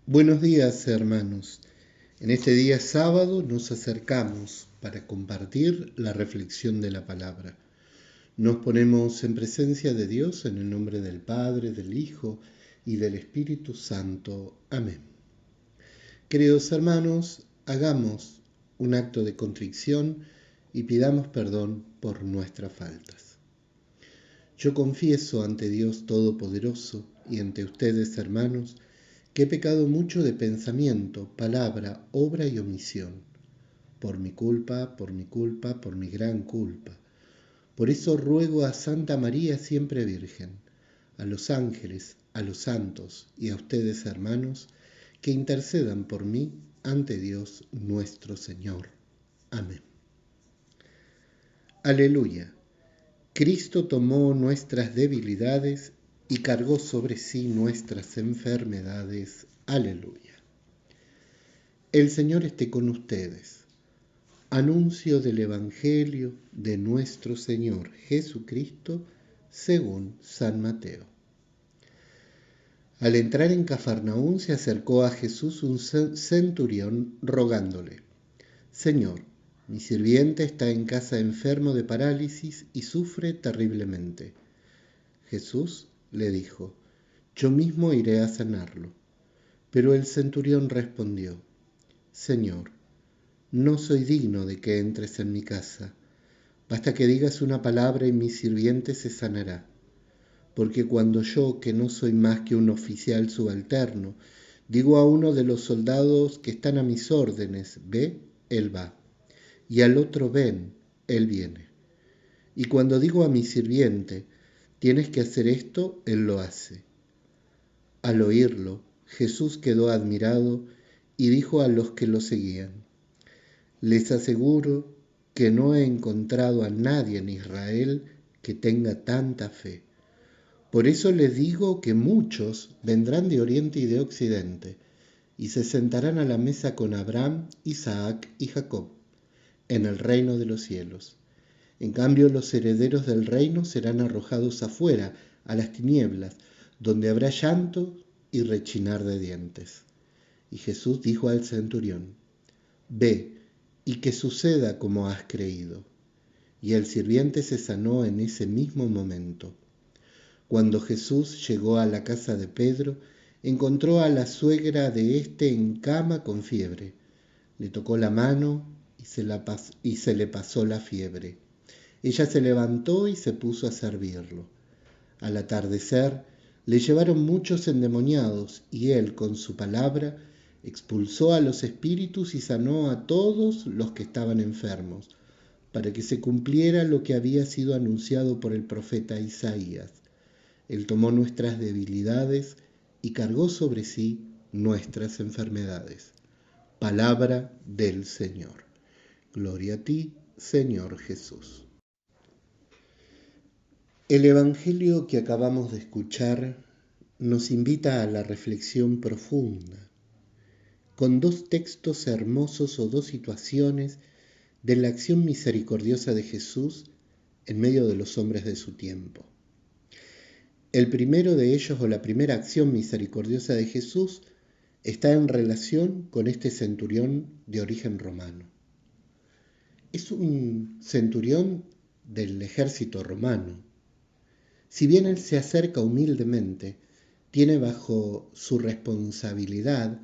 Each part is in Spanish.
Buenos días, hermanos. En este día sábado nos acercamos para compartir la reflexión de la palabra. Nos ponemos en presencia de Dios en el nombre del Padre, del Hijo y del Espíritu Santo. Amén. Queridos hermanos, hagamos un acto de contrición y pidamos perdón por nuestras faltas. Yo confieso ante Dios Todopoderoso y ante ustedes, hermanos, que he pecado mucho de pensamiento, palabra, obra y omisión, por mi culpa, por mi gran culpa. Por eso ruego a Santa María siempre Virgen, a los ángeles, a los santos y a ustedes, hermanos, que intercedan por mí ante Dios nuestro Señor. Amén. Aleluya. Cristo tomó nuestras debilidades y cargó sobre sí nuestras enfermedades. Aleluya. El Señor esté con ustedes. Anuncio del Evangelio de nuestro Señor Jesucristo según San Mateo. Al entrar en Cafarnaún se acercó a Jesús un centurión rogándole: Señor, mi sirviente está en casa enfermo de parálisis y sufre terriblemente. Jesús le dijo: Yo mismo iré a sanarlo. Pero el centurión respondió: Señor, no soy digno de que entres en mi casa. Basta que digas una palabra y mi sirviente se sanará. Porque cuando yo, que no soy más que un oficial subalterno, digo a uno de los soldados que están a mis órdenes, ve, él va. Y al otro, ven, él viene. Y cuando digo a mi sirviente, tienes que hacer esto, él lo hace. Al oírlo, Jesús quedó admirado y dijo a los que lo seguían: Les aseguro que no he encontrado a nadie en Israel que tenga tanta fe. Por eso les digo que muchos vendrán de oriente y de occidente y se sentarán a la mesa con Abraham, Isaac y Jacob en el reino de los cielos. En cambio, los herederos del reino serán arrojados afuera, a las tinieblas, donde habrá llanto y rechinar de dientes. Y Jesús dijo al centurión: Ve, y que suceda como has creído. Y el sirviente se sanó en ese mismo momento. Cuando Jesús llegó a la casa de Pedro, encontró a la suegra de éste en cama con fiebre. Le tocó la mano y se le pasó la fiebre. Ella se levantó y se puso a servirlo. Al atardecer, le llevaron muchos endemoniados y él, con su palabra, expulsó a los espíritus y sanó a todos los que estaban enfermos, para que se cumpliera lo que había sido anunciado por el profeta Isaías. Él tomó nuestras debilidades y cargó sobre sí nuestras enfermedades. Palabra del Señor. Gloria a ti, Señor Jesús. El Evangelio que acabamos de escuchar nos invita a la reflexión profunda, con dos textos hermosos o dos situaciones de la acción misericordiosa de Jesús en medio de los hombres de su tiempo. El primero de ellos, o la primera acción misericordiosa de Jesús, está en relación con este centurión de origen romano. Es un centurión del ejército romano. Si bien él se acerca humildemente, tiene bajo su responsabilidad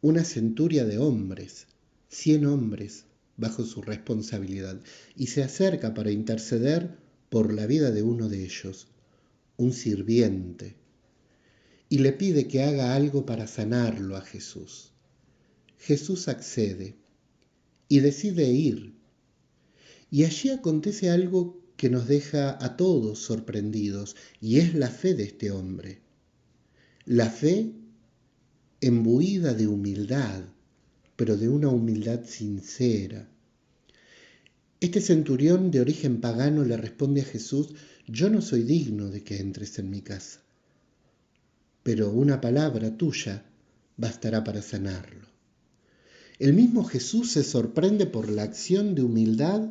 una centuria de hombres, 100 hombres bajo su responsabilidad, y se acerca para interceder por la vida de uno de ellos, un sirviente, y le pide que haga algo para sanarlo a Jesús. Jesús accede y decide ir, y allí acontece algo que nos deja a todos sorprendidos, y es la fe de este hombre. La fe embuida de humildad, pero de una humildad sincera. Este centurión de origen pagano le responde a Jesús: Yo no soy digno de que entres en mi casa, pero una palabra tuya bastará para sanarlo. El mismo Jesús se sorprende por la acción de humildad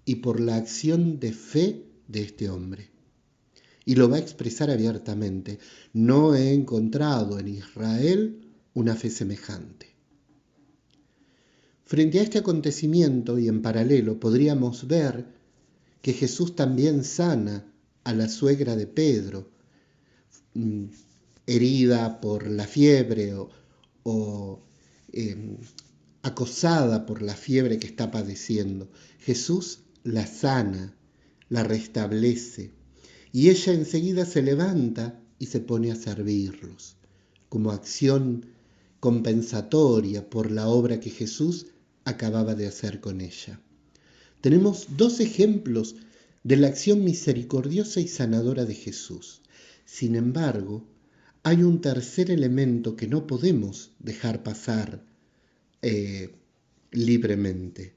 y por la acción de fe de este hombre. y lo va a expresar abiertamente. No he encontrado en Israel una fe semejante. Frente a este acontecimiento y en paralelo podríamos ver que Jesús también sana a la suegra de Pedro, herida por la fiebre o acosada por la fiebre que está padeciendo. Jesús la sana, la restablece y ella enseguida se levanta y se pone a servirlos como acción compensatoria por la obra que Jesús acababa de hacer con ella. Tenemos dos ejemplos de la acción misericordiosa y sanadora de Jesús. Sin embargo, hay un tercer elemento que no podemos dejar pasar libremente.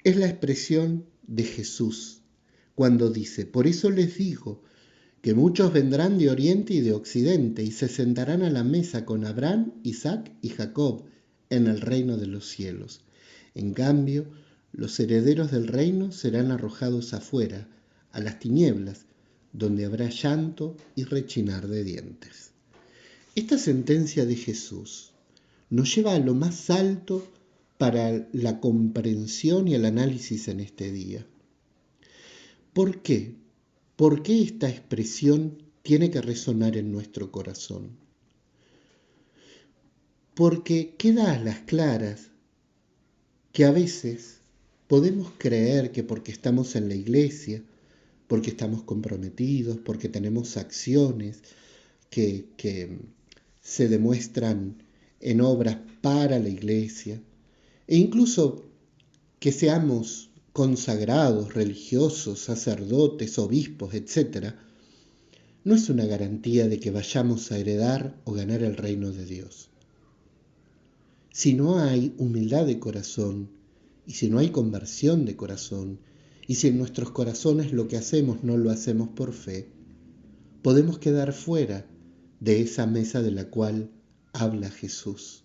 Es la expresión de Jesús cuando dice: por eso les digo que muchos vendrán de oriente y de occidente y se sentarán a la mesa con Abraham, Isaac y Jacob en el reino de los cielos. En cambio, los herederos del reino serán arrojados afuera, a las tinieblas, donde habrá llanto y rechinar de dientes. Esta sentencia de Jesús nos lleva a lo más alto para la comprensión y el análisis en este día. ¿Por qué? ¿Por qué esta expresión tiene que resonar en nuestro corazón? Porque queda a las claras que a veces podemos creer que porque estamos en la iglesia, porque estamos comprometidos, porque tenemos acciones que se demuestran en obras para la iglesia, e incluso que seamos consagrados, religiosos, sacerdotes, obispos, etc., no es una garantía de que vayamos a heredar o ganar el reino de Dios. Si no hay humildad de corazón, y si no hay conversión de corazón, y si en nuestros corazones lo que hacemos no lo hacemos por fe, podemos quedar fuera de esa mesa de la cual habla Jesús.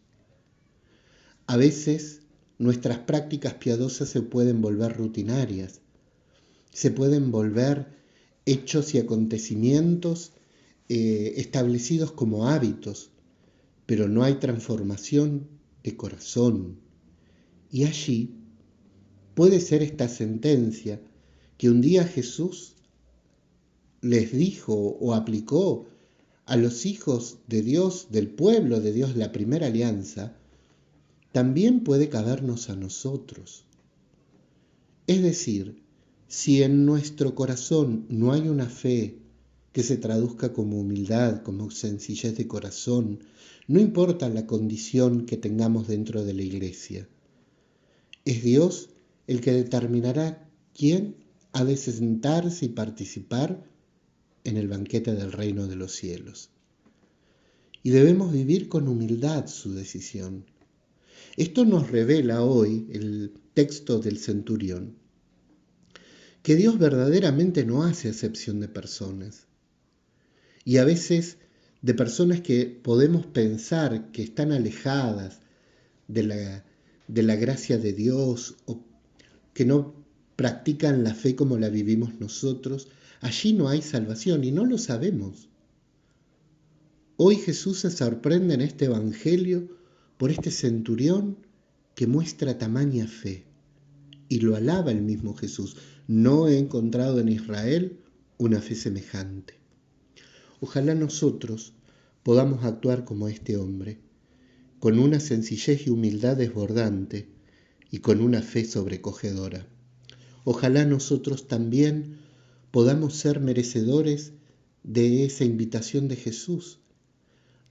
A veces nuestras prácticas piadosas se pueden volver rutinarias, se pueden volver hechos y acontecimientos establecidos como hábitos, pero no hay transformación de corazón. Y allí puede ser esta sentencia que un día Jesús les dijo o aplicó a los hijos de Dios, del pueblo de Dios, la primera alianza, también puede cabernos a nosotros. Es decir, si en nuestro corazón no hay una fe que se traduzca como humildad, como sencillez de corazón, no importa la condición que tengamos dentro de la iglesia, es Dios el que determinará quién ha de sentarse y participar en el banquete del reino de los cielos. Y debemos vivir con humildad su decisión. Esto nos revela hoy el texto del centurión, que Dios verdaderamente no hace acepción de personas. Y a veces de personas que podemos pensar que están alejadas de la gracia de Dios o que no practican la fe como la vivimos nosotros, allí no hay salvación y no lo sabemos. Hoy Jesús se sorprende en este evangelio por este centurión que muestra tamaña fe y lo alaba el mismo Jesús. No he encontrado en Israel una fe semejante. Ojalá nosotros podamos actuar como este hombre, con una sencillez y humildad desbordante y con una fe sobrecogedora. Ojalá nosotros también podamos ser merecedores de esa invitación de Jesús,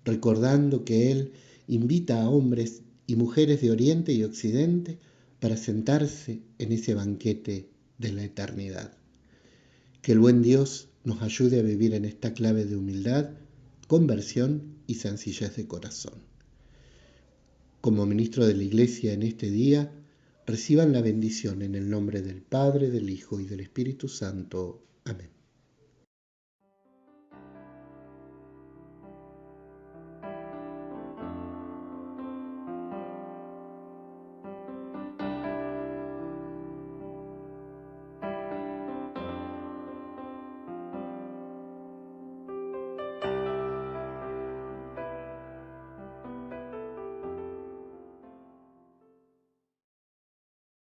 recordando que Él invita a hombres y mujeres de Oriente y Occidente para sentarse en ese banquete de la eternidad. Que el buen Dios nos ayude a vivir en esta clave de humildad, conversión y sencillez de corazón. Como ministro de la Iglesia en este día, reciban la bendición en el nombre del Padre, del Hijo y del Espíritu Santo. Amén.